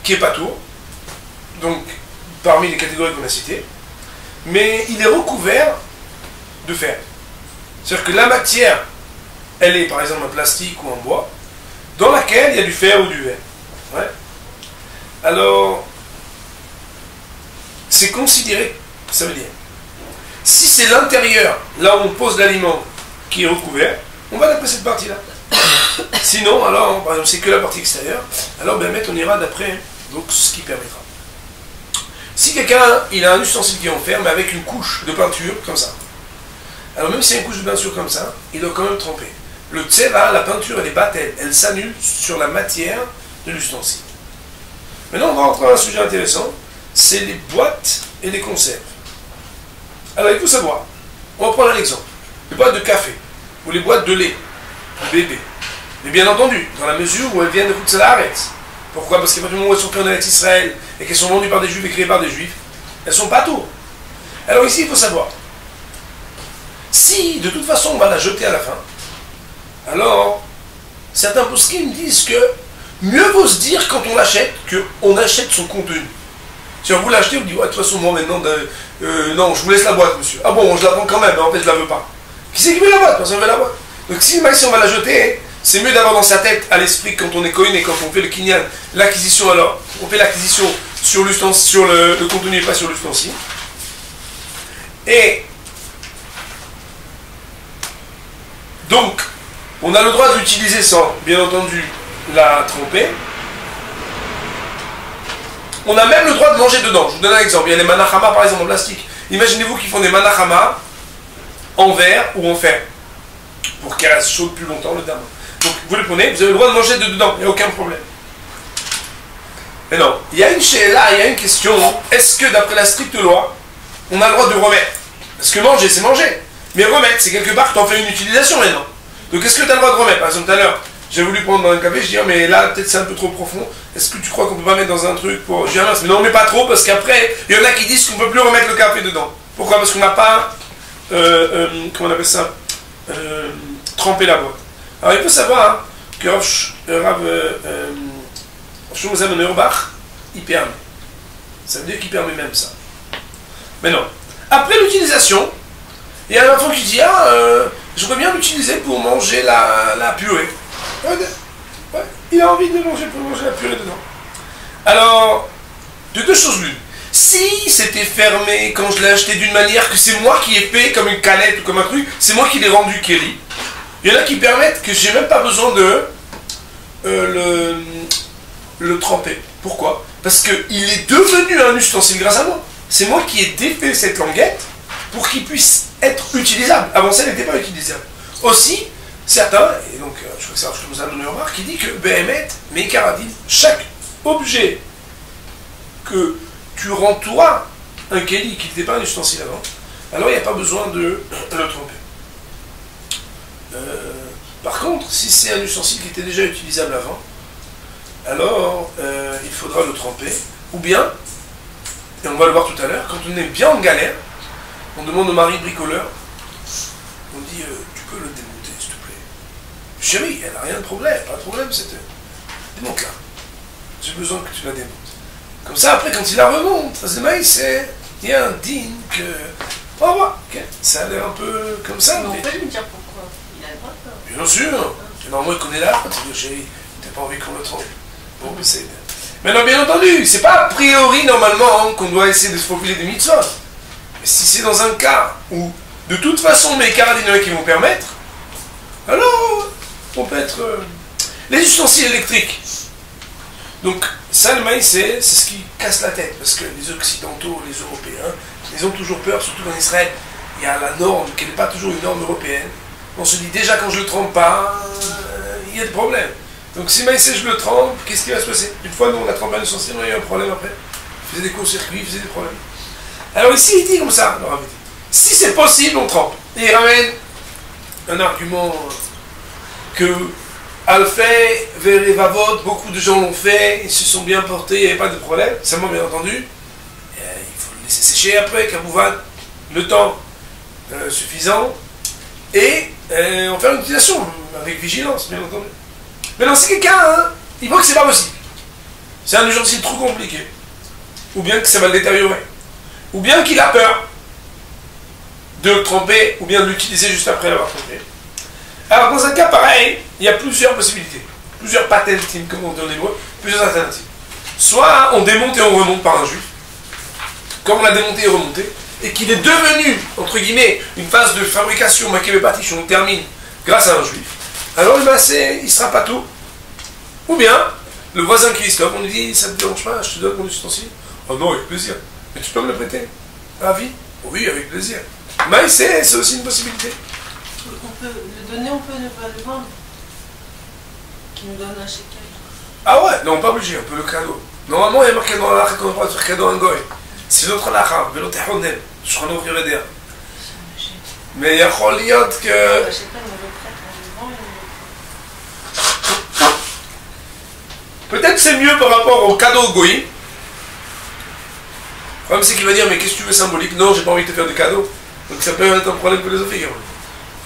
qui est pas tour, donc parmi les catégories qu'on a citées, mais il est recouvert de fer. C'est-à-dire que la matière, elle est par exemple en plastique ou en bois, dans laquelle il y a du fer ou du verre. Ouais. Alors, c'est considéré, ça veut dire, si c'est l'intérieur, là où on pose l'aliment, qui est recouvert, on va d'après cette partie-là. Sinon, alors, par exemple, c'est que la partie extérieure, alors ben, on ira d'après donc, ce qui permettra. Si quelqu'un il a un ustensile qui est en fer, mais avec une couche de peinture, comme ça, alors même s'il y a une couche de peinture comme ça, il doit quand même tremper. Le tseva, la peinture, elle est battelle, elle s'annule sur la matière de l'ustensile. Maintenant, on va rentrer dans un sujet intéressant, c'est les boîtes et les conserves. Alors, il faut savoir, on va prendre un exemple, les boîtes de café, ou les boîtes de lait, de bébé. Mais bien entendu, dans la mesure où elles viennent de Koutsalarets. Pourquoi? Parce qu'à partir du moment où elles sont créées en Eretz Israël, et qu'elles sont vendues par des juifs et créées par des juifs, elles sont pas tout. Alors ici, il faut savoir, si de toute façon on va la jeter à la fin, alors certains poskim disent que mieux vaut se dire quand on l'achète qu'on achète son contenu. Si vous l'achetez, vous dites, ouais, de toute façon, moi maintenant, non, je vous laisse la boîte, monsieur. Ah bon, je la prends quand même, mais en fait, je la veux pas. Qui c'est qui veut la boîte? Personne veut la boîte. Donc si on va la jeter, c'est mieux d'avoir dans sa tête, à l'esprit, quand on est coïn et quand on fait le kinyan, l'acquisition, alors, on fait l'acquisition sur le contenu et pas sur l'ustensile. Et donc, on a le droit de l'utiliser sans, bien entendu, la tremper. On a même le droit de manger dedans. Je vous donne un exemple. Il y a les manachama, par exemple, en plastique. Imaginez-vous qu'ils font des manachama en verre ou en fer, pour qu'elle reste chaude plus longtemps, le dame. Donc, vous les prenez, vous avez le droit de manger dedans, il n'y a aucun problème. Mais non, il y a une question. Est-ce que, d'après la stricte loi, on a le droit de remettre? Parce que manger, c'est manger. Mais remettre, c'est quelque part que tu en fais une utilisation maintenant. Donc, est-ce que tu as le droit de remettre? Par exemple, tout à l'heure, j'ai voulu prendre dans un café, je dis, oh, mais là, peut-être c'est un peu trop profond. Est-ce que tu crois qu'on peut pas mettre dans un truc pour. Je dis, ah, mince, mais non, mais pas trop, parce qu'après, il y en a qui disent qu'on peut plus remettre le café dedans. Pourquoi? Parce qu'on n'a pas. Comment on appelle ça? Tremper la boîte. Alors, il faut savoir hein, que Rav Shlomo Zalman Auerbach, il permet. Ça veut dire qu'il permet même ça. Mais non. Après l'utilisation, il y a un enfant qui dit, ah, j'aimerais bien l'utiliser pour manger la purée. Ouais, il a envie de manger pour manger la purée dedans. Alors, de deux choses l'une. Si c'était fermé quand je l'ai acheté d'une manière que c'est moi qui ai fait comme une canette ou comme un truc, c'est moi qui l'ai rendu Kelly. Il y en a qui permettent que j'ai même pas besoin de le tremper. Pourquoi? Parce qu'il est devenu un ustensile grâce à moi. C'est moi qui ai défait cette languette pour qu'il puisse être utilisable. Avant ça, il n'était pas utilisable. Aussi, certains, et donc je crois que c'est Shlomo Zalman Auerbach qui dit que Behemet, Meikaradim, chaque objet que tu rends toi un Kelly qui n'était pas un ustensile avant, alors il n'y a pas besoin de le tremper. Par contre, si c'est un ustensile qui était déjà utilisable avant, alors il faudra le tremper. Ou bien, et on va le voir tout à l'heure, quand on est bien en galère, on demande au mari bricoleur on dit tu peux le démonter s'il te plaît. Chérie, elle n'a rien de problème, pas de problème, démonte-la. J'ai besoin que tu la démontes. Comme ça, après, quand il la remonte, il y a un digne que. Oh, ouais, ça a l'air un peu comme ça. Mais on peut lui dire pourquoi. Il a le droit de peur. Bien sûr. Et normalement, il connaît là, quand il dit chérie, t'as pas envie qu'on le trompe. Bon, mais c'est. Maintenant, bien entendu, c'est pas a priori, normalement, qu'on doit essayer de se faufiler des mitzvot. Mais si c'est dans un cas où, de toute façon, mes carabineurs qui vont permettre, alors, on peut être. Les ustensiles électriques. Donc, ça, le maïs, c'est ce qui casse la tête, parce que les Occidentaux, les Européens, ils ont toujours peur, surtout en Israël, il y a la norme, qui n'est pas toujours une norme européenne. On se dit, déjà, quand je ne le trempe pas, il y a des problèmes. Donc, si maïs, je le trempe, qu'est-ce qui va se passer? Une fois, nous, on a trempé un ustensile, on a eu un problème après. Il faisait des courts-circuits, il faisait des problèmes. Alors, ici, il dit comme ça, non, si c'est possible, on trempe. Et il ramène un argument que Alfei, Verevavot, beaucoup de gens l'ont fait, ils se sont bien portés, il n'y avait pas de problème. Seulement, bien entendu, il faut le laisser sécher après, Kamouvan, le temps suffisant, et en faire une utilisation avec vigilance, bien entendu. Mais non, si quelqu'un, il voit que c'est pas possible, c'est un ustensile trop compliqué, ou bien que ça va le détériorer, ou bien qu'il a peur de le tremper, ou bien de l'utiliser juste après l'avoir trempé. Alors, dans un cas pareil, il y a plusieurs possibilités, plusieurs patentim, comme on dit en hébreu, plusieurs alternatives. Soit on démonte et on remonte par un juif, comme on l'a démonté et remonté, et qu'il est devenu, entre guillemets, une phase de fabrication, makébépatiche, on termine grâce à un juif. Alors, il ne sera pas tout. Ou bien, le voisin qui stoppe, on lui dit, ça ne te dérange pas, je te donne mon ustensile. Oh non, avec plaisir. Mais tu peux me le prêter? À vie? Oui, avec plaisir. Mais c'est aussi une possibilité. On peut le donner, on peut ne pas le vendre. Qui nous donne un chèque. Ah ouais, non, pas obligé, on peut le cadeau. Normalement, il y a marqué dans la qu'on ne peut pas faire cadeau à un goy. C'est l'autre lacha, mais l'autre honem. Je crois nous d'air. Mais il y a Choliot que. Je sais pas, on le prête, on le vend. Peut-être c'est mieux par rapport au cadeau goy. Le problème, c'est qu'il va dire, mais qu'est-ce que tu veux symbolique? Non, j'ai pas envie de te faire de cadeau. Donc ça peut être un problème philosophique.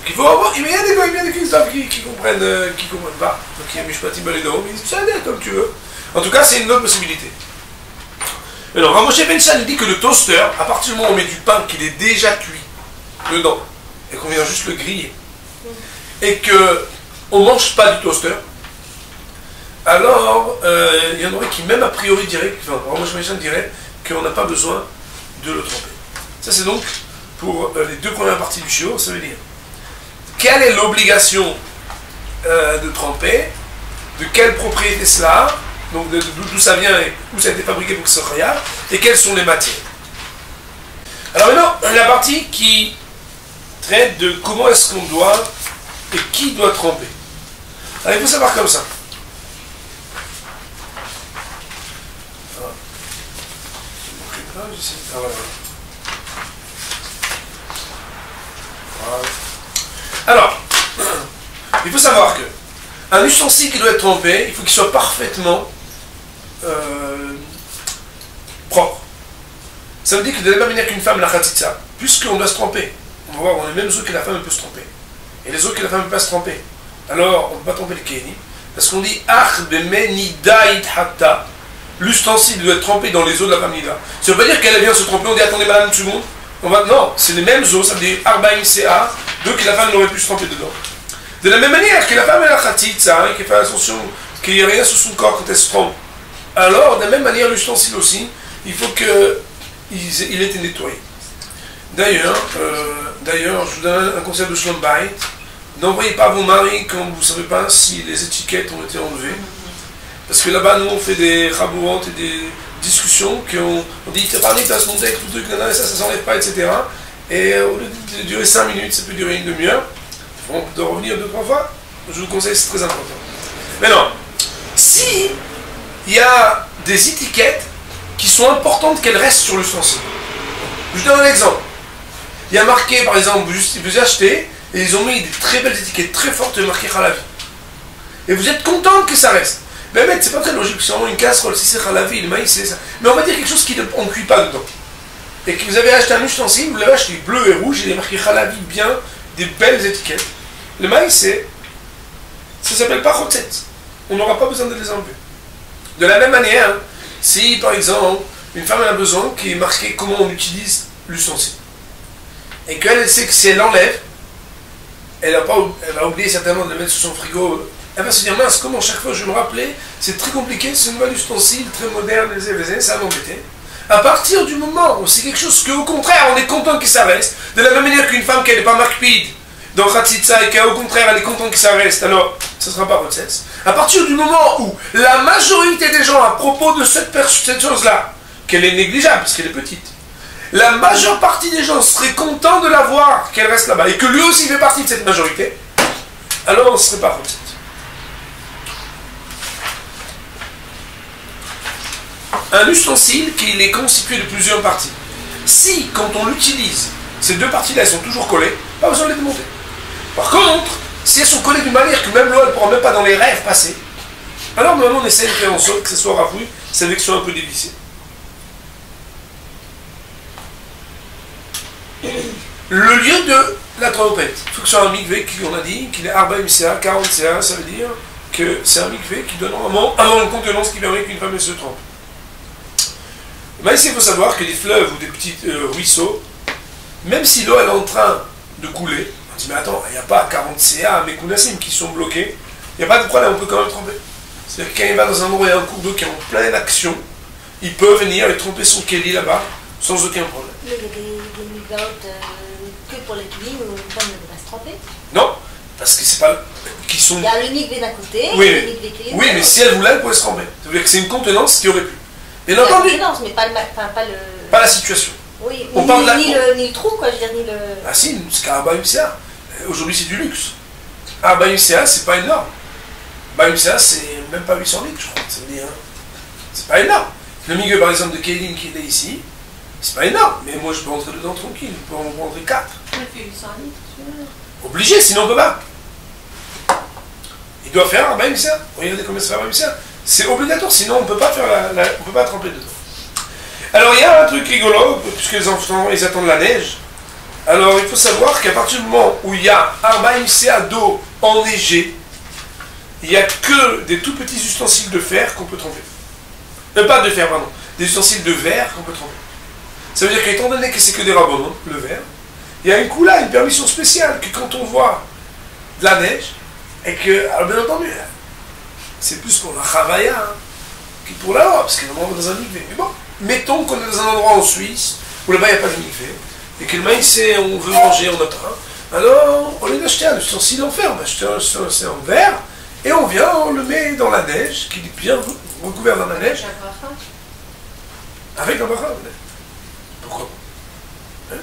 Il faut avoir, il y a des gars, il y a des Christophes qui comprennent pas. Donc il y a Mishpatim Balédoro, mais ils disent, ça allait comme tu veux. En tout cas, c'est une autre possibilité. Alors, Ramoshe Ben-Shan dit que le toaster, à partir du moment où on met du pain qu'il est déjà cuit dedans, et qu'on vient juste le griller, et qu'on ne mange pas du toaster, alors il y en aurait qui, même a priori, diraient, enfin, Ramoshe Ben-Shan dirait qu'on n'a pas besoin de le tremper. Ça, c'est donc pour les deux premières parties du shiur, ça veut dire quelle est l'obligation de tremper, de quelle propriété cela, donc d'où ça vient et où ça a été fabriqué pour que ce soit khayar, et quelles sont les matières. Alors maintenant, la partie qui traite de comment est-ce qu'on doit et qui doit tremper. Alors il faut savoir comme ça. Alors, il faut savoir que un ustensile qui doit être trempé, il faut qu'il soit parfaitement propre. Ça veut dire que de la même manière qu'une femme, la khatitsa, puisqu'on doit se tremper, on va voir, on a les mêmes eaux que la femme peut se tremper, et les eaux que la femme ne peut pas se tremper. Alors, on ne peut pas tremper le kéni, parce qu'on dit ach bemeni dait hatta, l'ustensile doit être trempé dans les eaux de la femme nida. Ça ne veut pas dire qu'elle vient se tremper, on dit attendez madame une seconde. Non, c'est les mêmes eaux, ça veut dire arbaïm ca, donc que la femme n'aurait pu se tremper dedans. De la même manière que la femme est la khatitsa, qui fait attention qu'il n'y ait rien sur son corps quand elle se trempe. Alors, de la même manière, l'ustensile aussi, il faut qu'il ait été nettoyé. D'ailleurs, je vous donne un conseil de Shlom Bayit. N'envoyez pas vos maris quand vous ne savez pas si les étiquettes ont été enlevées. Parce que là-bas, nous, on fait des rabourantes et des discussions on dit, t'as parlé, t'as ce monté avec tout le truc, ça s'enlève pas, etc. Et au lieu de durer 5 minutes, ça peut durer une demi-heure. On peut revenir 2-3 fois. Je vous conseille, c'est très important. Maintenant, si il y a des étiquettes qui sont importantes qu'elles restent sur l'ustensile. Je vous donne un exemple. Il y a marqué, par exemple, vous achetez, et ils ont mis des très belles étiquettes, très fortes, marquées Khalavi. Et vous êtes content que ça reste. Mais c'est pas très logique, c'est vraiment une casserole, si c'est Khalavi, le maïs, c'est ça. Mais on va dire quelque chose qu'on ne cuit pas dedans. Et que vous avez acheté un ustensile, vous l'avez acheté bleu et rouge, il est marqué Khalavi bien des belles étiquettes. Le maïs, ça s'appelle pas chotzetz. On n'aura pas besoin de les enlever. De la même manière, si par exemple, une femme a besoin qu'il y ait marqué comment on utilise l'ustensile, et qu'elle sait que si elle l'enlève, elle va oublier certainement de le mettre sur son frigo, elle va se dire mince, comment chaque fois je vais me rappeler, c'est très compliqué, c'est un nouvel ustensile, très moderne, ça va m'embêter. À partir du moment où c'est quelque chose qu'au contraire on est content que ça reste, de la même manière qu'une femme qui n'est pas makpid dans Khatsitsa et qu'au contraire elle est contente que ça reste, alors ça ne sera pas Rotsets. À partir du moment où la majorité des gens à propos de cette chose-là, qu'elle est négligeable parce qu'elle est petite, la majeure partie des gens seraient contents de la voir, qu'elle reste là-bas, et que lui aussi fait partie de cette majorité, alors on ne serait pas Rotsets. Un ustensile qui est constitué de plusieurs parties. Si, quand on l'utilise, ces deux parties-là sont toujours collées, pas besoin de les démonter. Par contre, si elles sont collées d'une manière que même l'eau ne pourra même pas dans les rêves passer, alors normalement on essaie de faire en sorte que ce soit rafoui, c'est avec soit un peu dévissé. Le lieu de la trompette, il faut que ce soit un mikvé qui, on a dit, qu'il est 40 CA, 40 CA, ça veut dire que c'est un mikvé qui donne normalement avant une contenance qui permet qu'une femme se trompe. Mais ici, il faut savoir que les fleuves ou des petits ruisseaux, même si l'eau est en train de couler, on dit mais attends, il n'y a pas 40 CA à Mekounasim qui sont bloqués, il n'y a pas de problème, on peut quand même tromper. C'est-à-dire que quand il va dans un endroit où il y a un cours d'eau qui est en pleine action, il peut venir et tromper son kéli là-bas sans aucun problème. Mais il y a des migaotes que pour les kilim où une femme ne peut pas se tromper. Non, parce que c'est pas... qui sont... Il y a le mikvé d'un côté, oui, et le mikvé kilim. Oui, mais si elle voulait, elle pourrait se tromper. Ça veut dire que c'est une contenance qui aurait pu. Bien La entendu, contenance, mais pas le... pas la situation. Oui, On parle de ni le trou, quoi, je veux dire, ni le... Ah si, c'est qu'à Bayumcia. Aujourd'hui, c'est du luxe. À Bayumcia, c'est pas énorme. Bayumcia, c'est même pas 800 litres, je crois. Ça veut dire, c'est pas énorme. Le milieu, par exemple, de Kéline qui était ici, c'est pas énorme. Mais moi, je peux rentrer dedans tranquille. Je peux en rentrer 4. Ça fait 800 litres. Obligé, sinon on peut pas. Il doit faire un Bayumcia. Regardez comment ça fait un Bayumcia. C'est obligatoire, sinon on ne peut pas faire on peut pas tremper dedans. Alors il y a un truc rigolo, puisque les enfants ils attendent la neige. Alors il faut savoir qu'à partir du moment où il y a un baïmcéa d'eau enneigée, il n'y a que des tout petits ustensiles de fer qu'on peut tremper. Pas de fer, pardon. Des ustensiles de verre qu'on peut tremper. Ça veut dire qu'étant donné que c'est que des rabonons, le verre, il y a une permission spéciale, que quand on voit de la neige, et que, alors bien entendu, c'est plus pour la chavaya que pour la loi, parce qu'on est dans un mikvé. Mais bon, mettons qu'on est dans un endroit en Suisse où là-bas il n'y a pas de mikvé, et que le maïs, on veut manger, on a faim, alors on vient d'acheter un ustensile en fer, on va acheter un ustensile en verre, et on vient, on le met dans la neige, qui est bien recouvert dans la neige, avec un bracha. Pourquoi pas?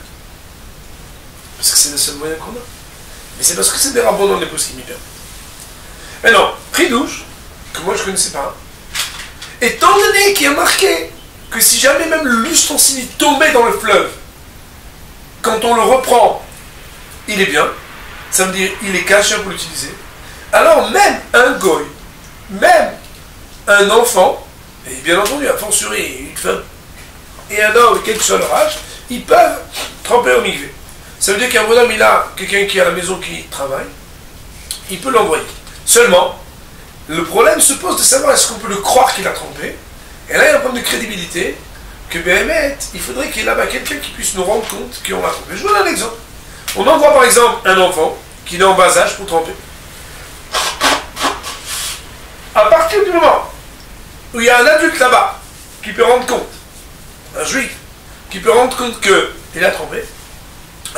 Parce que c'est le seul moyen qu'on a. Mais c'est parce que c'est des rabbins dans les postes qui m'y permettent. Maintenant, prix douche, que moi je ne connaissais pas, étant donné qu'il y a marqué que si jamais même l'ustensile tombait dans le fleuve, quand on le reprend, il est bien, ça veut dire il est caché pour l'utiliser, alors même un goy, même un enfant, et bien entendu, à fortiori, une femme et un homme, quel que soit leur âge, ils peuvent tremper au mikvé. Ça veut dire qu'un bonhomme, il a quelqu'un qui est à la maison qui travaille, il peut l'envoyer. Seulement, le problème se pose de savoir est-ce qu'on peut le croire qu'il a trompé. Et là, il y a un problème de crédibilité que Béhémet, il faudrait qu'il y ait là-bas quelqu'un qui puisse nous rendre compte qu'on l'a trompé. Je vous donne un exemple. On envoie par exemple un enfant qui est en bas âge pour tromper. À partir du moment où il y a un adulte là-bas qui peut rendre compte, un juif, qui peut rendre compte qu'il a trompé,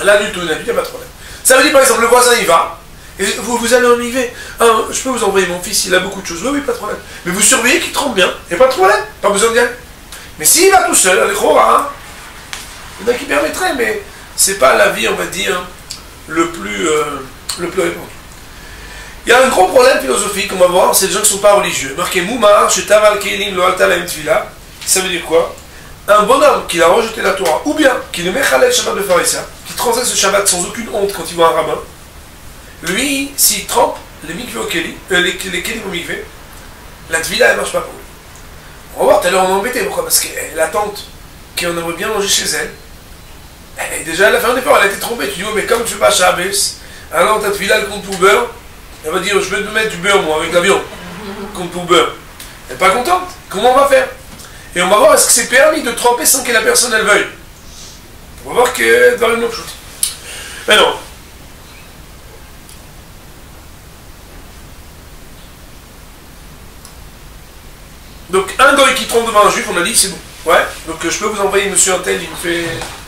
l'adulte ou une adulte, il n'y a pas de problème. Ça veut dire par exemple, le voisin il va, et vous allez en mikvé. Je peux vous envoyer mon fils, il a beaucoup de choses. Oui, pas de problème. Mais vous surveillez qu'il trompe bien. Il n'y a pas de problème. Pas besoin d'y aller. Mais s'il va tout seul, il y en a qui permettraient, mais c'est pas l'avis, on va dire, le plus répandu. Il y a un gros problème philosophique, on va voir, c'est les gens qui ne sont pas religieux. Marqué Moumar, Shetaval Kelim, Lo Alta Laim Tfila. Ça veut dire quoi? Un bonhomme qui a rejeté la Torah, ou bien qui ne met Khaled Shabbat de Pharisia, qui transgresse le Shabbat sans aucune honte quand il voit un rabbin, lui, s'il trempe les mikvé au kéli, les kélim au mikvé, la tvila, elle ne marche pas pour lui. On va voir, tout à l'heure on est embêté. Pourquoi? Parce que la tante, qui en aimerait bien manger chez elle, déjà elle a fait un effort, elle a été trompée. Tu dis, oui, mais comme tu fais pas Shabbos, Alors ta fille là, elle compte pour beurre. Elle va dire, je vais te mettre du beurre, moi, avec l'avion. Compte pour beurre. Elle n'est pas contente. Comment on va faire? Et on va voir, est-ce que c'est permis de tremper sans que la personne, elle veuille? On va voir que dans une autre chose. Mais non. Donc, un goy qui trompe devant un juif, on a dit, c'est bon. Ouais. Donc, je peux vous envoyer monsieur Antel, il me fait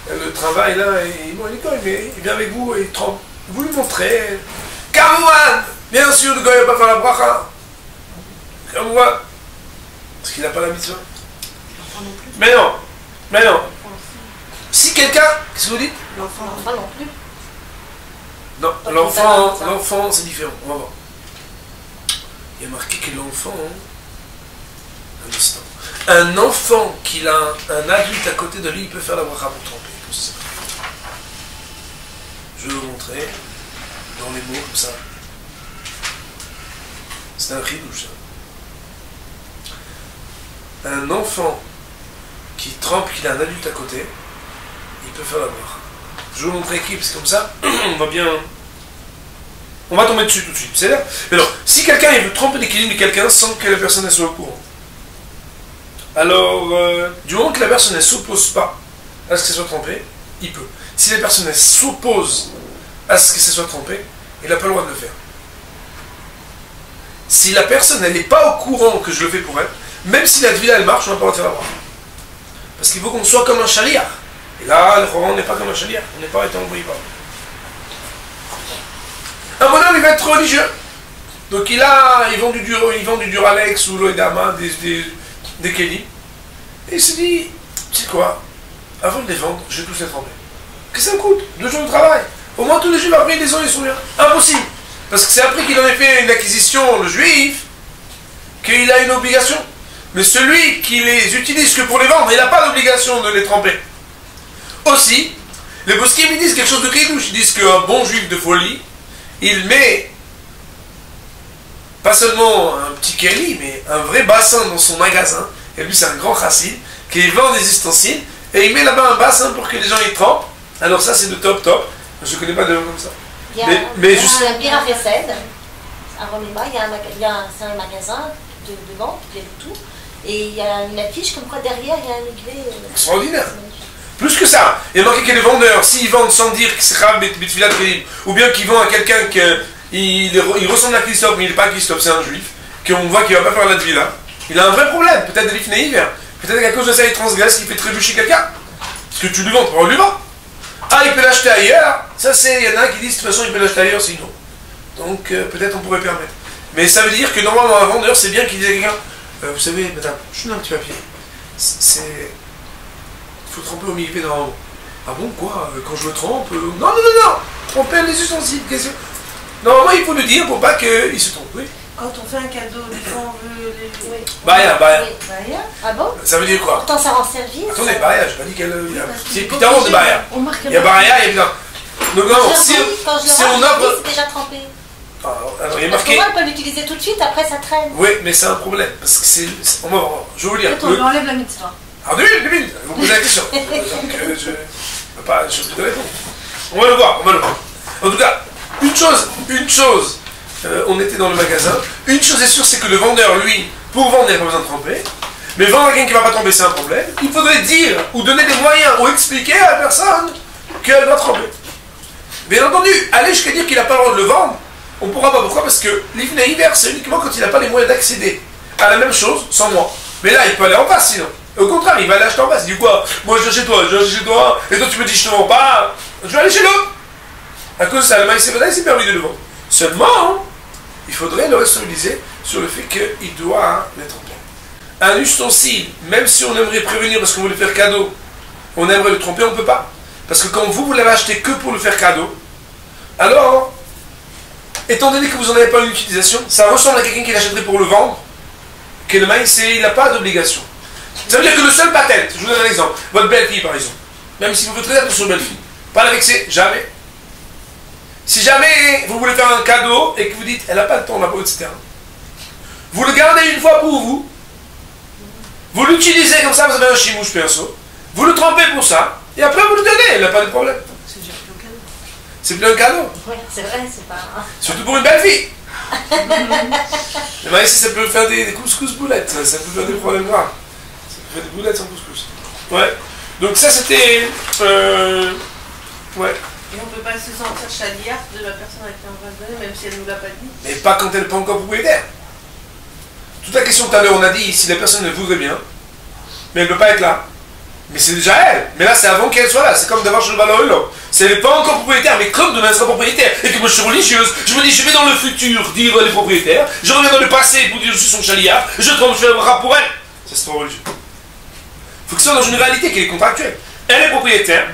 le travail là, et bon, il est goy, mais il vient avec vous et il trompe. Vous lui montrez. Kamouan! Bien sûr, le goy ne va pas faire la bracha. Kamouan. Parce qu'il n'a pas la mitzvah. Mais non. Mais non. Si quelqu'un. Qu'est-ce que vous dites? L'enfant non plus. Non, l'enfant, c'est différent. On va voir. Il y a marqué que l'enfant. Un instant. Un enfant qui a un adulte à côté de lui, il peut faire la bracha pour tromper. Je vais vous montrer. Dans les mots comme ça. C'est un ridouche. Un enfant qui trempe, qu'il a un adulte à côté, il peut faire la bracha. Je vais vous montrer qui, parce que comme ça, on va bien. On va tomber dessus tout de suite. C'est là. Mais alors, si quelqu'un il veut tromper l'équilibre de quelqu'un sans que la personne ne soit au courant, alors, du moment que la personne ne s'oppose pas à ce que ça soit trompé, il peut. Si la personne s'oppose à ce que ça soit trompé, il n'a pas le droit de le faire. Si la personne n'est pas au courant que je le fais pour elle, même si la devila elle marche, on n'a pas le droit de faire la bracha. Parce qu'il faut qu'on soit comme un chaliar. Et là, le Coran n'est pas comme un chaliar. On n'est pas été envoyé par lui. Un bonhomme, il va être religieux. Donc il vend du Duralex ou l'Oedama, des Kelly. Et il se dit, tu sais quoi, avant de les vendre, je vais tous les tremper. Qu'est-ce que ça me coûte? 2 jours de travail. Au moins tous les juifs après, les ont, ils sont bien. Impossible. Parce que c'est après qu'il en ait fait une acquisition, le juif, qu'il a une obligation. Mais celui qui les utilise que pour les vendre, il n'a pas l'obligation de les tremper. Aussi, les bosquets ils disent quelque chose de kidouche. Ils disent qu'un bon juif de folie, il met pas seulement un petit keli, mais un vrai bassin dans son magasin. Et lui, c'est un grand chassid qui vend des ustensiles. Et il met là-bas un bassin pour que les gens y trempent. Alors ça, c'est de top. Je ne connais pas de nom comme ça. Il y a un Bir Hafesed, à Romima, c'est un magasin de vente, il y a de tout. Et il y a une affiche comme quoi derrière, il y a un églet. Extraordinaire. Plus que ça, il y a marqué que les vendeurs, s'ils vendent sans dire que c'est Rav Bitfilat Kélim, ou bien qu'ils vendent à quelqu'un qui ressemble à Christophe, mais il n'est pas Christophe, c'est un juif, qu'on voit qu'il ne va pas faire la devila, il a un vrai problème, peut-être de l'ifné hiver, peut-être qu'à cause de ça il transgresse, qu'il fait trébucher quelqu'un. Parce que tu lui vends, on lui vend. Ah, il peut l'acheter ailleurs, ça c'est, il y en a qui disent de toute façon il peut l'acheter ailleurs sinon. Donc peut-être on pourrait permettre. Mais ça veut dire que normalement un vendeur, c'est bien qu'il dise à quelqu'un, vous savez, madame, je donne un petit papier. Il faut tremper au milieu normalement. Ah bon, quoi? Quand je le trempe Non, tremper les ustensiles, question. Normalement, il faut le dire pour pas qu'il se trompe, oui. Quand on fait un cadeau, des fois on veut les jouer. Baya. Oui. Ah bon? Ça veut dire quoi? Pourtant, ça rend service. Attendez, Baya, j'ai pas dit qu'elle. C'est Pitaron de Baya. Il y a Baya, il y a Pitaron. Donc, non, si on offre. C'est déjà trempé. Alors, il y a Parce que marqué. moi, elle peut l'utiliser tout de suite, après ça traîne. Oui, mais c'est un problème. Parce que c'est. On va voir. Je vais vous lire. Attends, on lui enlève la mitzvah. Alors, 2 minutes, vous posez la question. Donc, je ne peux pas répondre. On va le voir. En tout cas, une chose, on était dans le magasin. Une chose est sûre, c'est que le vendeur, lui, pour vendre, il n'a pas besoin de tremper. Mais vendre à quelqu'un qui ne va pas tremper, c'est un problème. Il faudrait dire, ou donner des moyens, ou expliquer à la personne qu'elle doit tremper. Bien entendu, aller jusqu'à dire qu'il n'a pas le droit de le vendre, on ne pourra pas. Pourquoi? Parce que l'ivne hiver, c'est uniquement quand il n'a pas les moyens d'accéder à la même chose sans moi. Mais là, il peut aller en face sinon. Au contraire, il va aller acheter en face. Il dit quoi? Moi, je viens chez toi, et toi, tu me dis, je te vends pas, je vais aller chez l'autre. À cause de ça, le maïs il s'est permis de le vendre. Seulement, il faudrait le responsabiliser sur le fait qu'il doit les tromper. Un ustensile, même si on aimerait prévenir parce qu'on veut le faire cadeau, on aimerait le tromper, on ne peut pas. Parce que quand vous l'avez acheté que pour le faire cadeau, alors, étant donné que vous n'en avez pas une utilisation, ça ressemble à quelqu'un qui l'achèterait pour le vendre, que le maïs, il n'a pas d'obligation. Ça veut dire que le seul patent, je vous donne un exemple, votre belle-fille par exemple, même si vous faites très attention aux belle-fille, pas la vexer, jamais. Si jamais vous voulez faire un cadeau et que vous dites, elle n'a pas le temps là-bas, etc., vous le gardez une fois pour vous, vous l'utilisez comme ça, vous avez un chimouche perso, vous le trempez pour ça, et après vous le donnez, elle n'a pas de problème. C'est déjà plus au cadeau. C'est plus un cadeau. Oui, c'est vrai, c'est pas. Surtout pour une belle fille. Mais ici, ça peut faire des couscous boulettes, ça peut faire des problèmes graves. Ça peut faire des boulettes sans couscous. Ouais. Donc ça, c'était... ouais. Et on ne peut pas se sentir chaliard de la personne à qui on va se donner, même si elle ne nous l'a pas dit. Mais pas quand elle n'est pas encore propriétaire. Toute la question tout à l'heure, on a dit si la personne le voudrait bien, mais elle ne peut pas être là. Mais c'est déjà elle. Mais là, c'est avant qu'elle soit là. C'est comme d'avoir chez le Valorello. Si elle n'est pas encore propriétaire, mais comme demain elle sera propriétaire, et que moi je suis religieuse, je me dis, je vais dans le futur dire elle est propriétaire, je reviens dans le passé pour dire je suis son chaliard, je trompe, je fais un rap pour elle. Ça, c'est trop religieux. Il faut que ce soit dans une réalité qui est contractuelle. Elle est propriétaire,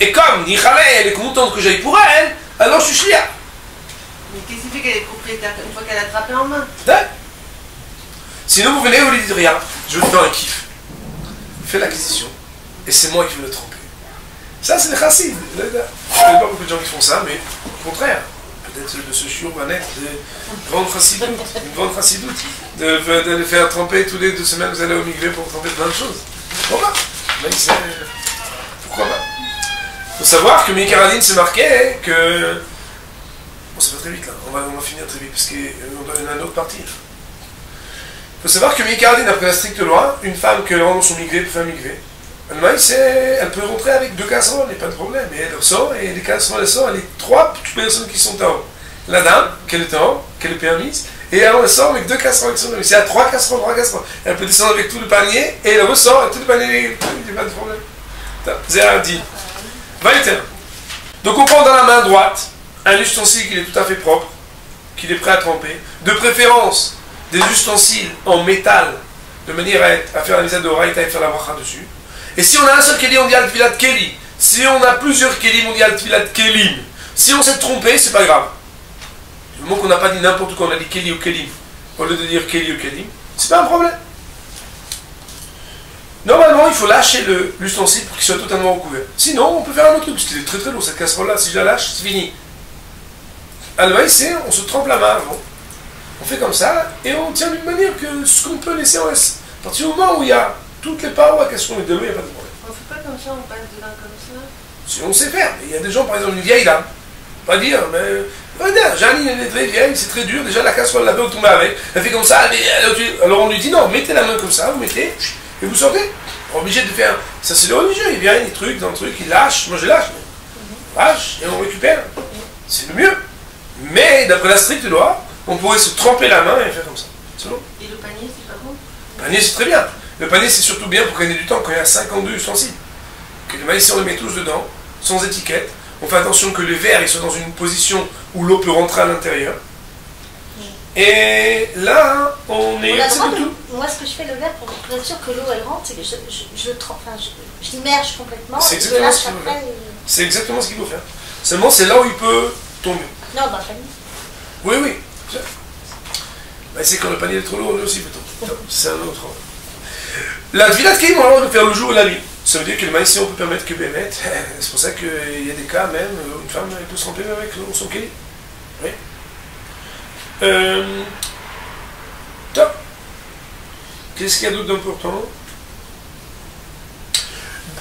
et comme Nichale, elle est contente que j'aille pour elle, alors je suis chaliard. Mais qu'est-ce qui fait qu'elle est propriétaire une fois qu'elle a attrapé en main? Ouais. Sinon, vous venez, vous lui dites rien, je vous fais un kiff. Fais l'acquisition, et c'est moi qui vais le tromper. Ça, c'est les chassides. Je ne connais pas beaucoup de gens qui font ça, mais au contraire, peut-être de ce chiot va naître une grande chassidoute, de les faire tremper tous les 2 semaines, vous allez au migré pour tremper plein de choses. Pourquoi pas? Pourquoi pas? Il faut savoir que Mikaradine se marquait que... Bon, ça va très vite là, on va finir très vite, parce qu'on donne une autre partie. Il faut savoir que Mikaradine, après la stricte loi, une femme qui rentre dans son migré peut faire migré. Elle peut rentrer avec 2 casseroles, il n'y a pas de problème. Et elle ressort, et les casseroles, elle sort, elle est 3 personnes qui sont en haut. La dame, qu'elle est en haut, qu'elle est permise, et alors elle sort avec 2 casseroles qui sont en haut. C'est à 3 casseroles, 3 casseroles. Elle peut descendre avec tout le panier, et elle ressort avec tout le panier, il n'y a pas de problème. C'est un dit. Donc on prend dans la main droite un ustensile qui est tout à fait propre, qu'il est prêt à tremper. De préférence, des ustensiles en métal, de manière à faire la mise à d'oraïta et faire la bracha dessus. Et si on a un seul kéli, on dit al-tfilat kéli. Si on a plusieurs kélim, on dit al-tfilat kélim. Si on s'est trompé, c'est pas grave. Du moment qu'on n'a pas dit n'importe quoi, on a dit kéli ou kélim, au lieu de dire kéli ou kélim, c'est pas un problème. Normalement, il faut lâcher l'ustensile pour qu'il soit totalement recouvert. Sinon, on peut faire un autre truc, parce qu'il est très très lourd cette casserole-là. Si je la lâche, c'est fini. Alors ici, on se trempe la main avant. On fait comme ça, et on tient d'une manière que ce qu'on peut laisser, on laisse. À partir du moment où il y a toutes les parois à casserole et de l'eau, il n'y a pas de problème. On fait pas comme ça, on passe dedans comme ça. Si on sait faire, mais il y a des gens, par exemple, une vieille dame, pas dire, mais Janine, elle est très vieille, c'est très dur, déjà la casserole là-bas, vous tombez avec, elle fait comme ça, alors on lui dit non, mettez la main comme ça, vous mettez, et vous sortez. On est obligé de faire, ça c'est le religieux, il vient, des trucs, dans le truc, il lâche, moi je lâche, lâche, et on récupère, c'est le mieux. Mais d'après la stricte loi, on pourrait se tremper la main et faire comme ça. C'est bon. Et le panier, c'est pas bon? Le panier, c'est très bien. Le panier, c'est surtout bien pour gagner du temps quand il y a 52 ustensiles. Que les maïs, on les met tous dedans, sans étiquette. On fait attention que les verres ils soient dans une position où l'eau peut rentrer à l'intérieur. Et là, on est... C'est tout. Moi, ce que je fais le verre pour être sûr que l'eau elle rentre, c'est que je l'immerge complètement. C'est exactement ce qu'il faut faire. C'est exactement ce qu'il faut faire. Seulement, c'est là où il peut tomber. Non, dans le panier. Oui, oui. Bah, c'est quand le panier est trop lourd, lui aussi peut tomber. C'est un autre. La tfilat kélim, on a le droit de faire le jour et la nuit. Ça veut dire que le maïs, on peut permettre que Bémet. C'est pour ça qu'il y a des cas même, une femme elle peut se tromper avec son kéli. Oui. Top. Qu'est-ce qu'il y a d'autre d'important?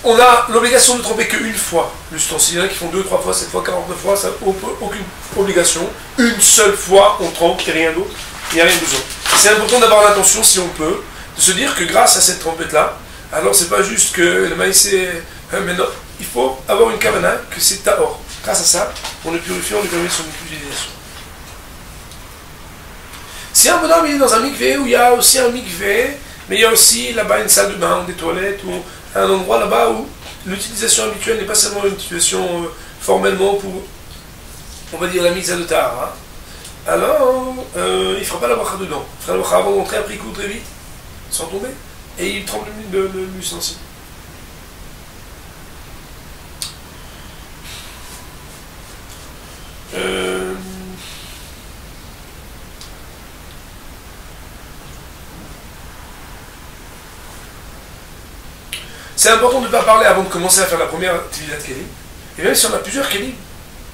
On a l'obligation de tromper qu'une fois l'ustensile. Il y en a qui font 2, 3 fois, 7 fois, 49 fois, ça n'a aucune obligation. Une seule fois, on trempe et rien d'autre. Il n'y a rien besoin. C'est important d'avoir l'intention, si on peut, de se dire que grâce à cette trompette-là, alors c'est pas juste que le maïs est... mais non, il faut avoir une kavana, que c'est tahor. Grâce à ça, on est purifié, on est permis son utilisation. Si un bonhomme il est dans un mikvé où il y a aussi un mikvé, mais il y a aussi là-bas une salle de bain, des toilettes, ou un endroit là-bas où l'utilisation habituelle n'est pas seulement une utilisation formellement pour, on va dire, la mise à de tahara, alors il ne fera pas la bracha dedans. Il fera la bracha avant d'entrer, après il court très vite, sans tomber, et il trempe l'ustensile. C'est important de ne pas parler avant de commencer à faire la première tvilat kélim. Et même si on a plusieurs kélim,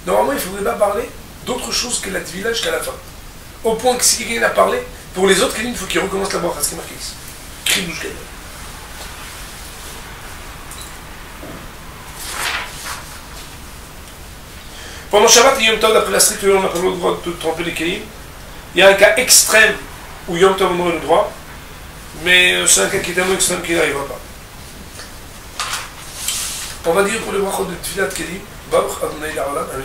normalement il ne faudrait pas parler d'autre chose que la tvilat jusqu'à la fin. Au point que si quelqu'un a parlé, pour les autres kélim, il faut qu'il recommence la bracha. C'est marqué ici. Kribush kélim. Pendant Shabbat et Yom Tov, d'après la stricte loi, on n'a pas le droit de tremper les kelim. Il y a un cas extrême où Yom Tov on aurait le droit, mais c'est un cas qui est tellement extrême qu'il n'arrivera pas. On va dire pour les brachot de Tfilat Kelim, Baruch Adonai La'olam, Amen.